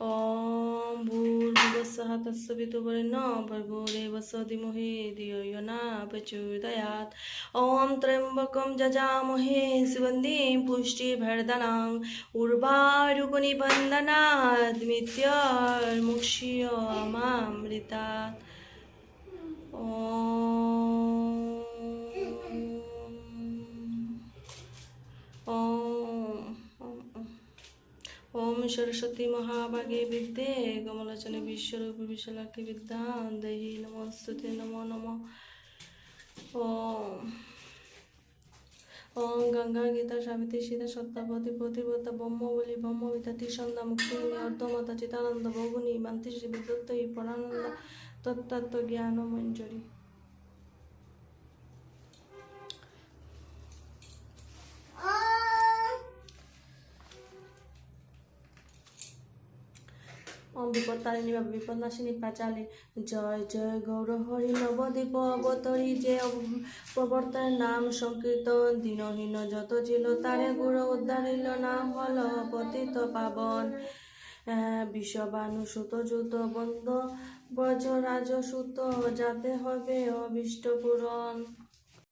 ओम भूर्भुवस्सुः तत्सवितुर्वरेण्यं भर्गो देवस्य धीमहि धियो यो न प्रचोदयात्। ओम त्र्यंबकं जजामहे सुगन्धिं पुष्टिवर्धनम् उर्वारुकनिबन्धनात् मृत्योर्मुक्षीयमामृतात्। ओम सरस्वती महाभागे विद्ये कमलोचने विश्वरूप विशालाक्षी विद्यां देहि नमोस्तुते नमो नमः। ओम ओम गंगा गीता सावित्री सीता सत्यवती प्रतिव्रता ब्रह्मबली ब्रह्मविद्या त्रिसंध्या मुक्तिमयी अर्धमाता चितानंद भगुनी मांति श्री विद्युत्तयी परानंद तत्तत्व ज्ञान मंजरी। ओम विपत्तारिणी विपन्नाशिनी पाचाली जय जय गौर हरि नवदीप अवतरी जे प्रवर्तन नाम संकीर्तन दीनहीन যত ছিল তারে গুরু উদ্ধারিল নাম হলো পতিত পাবন। বিশ্ববানু সুত যুত বন্ধ ব্রজ রাজসুত যাতে হবে অভীষ্ট পূরণ।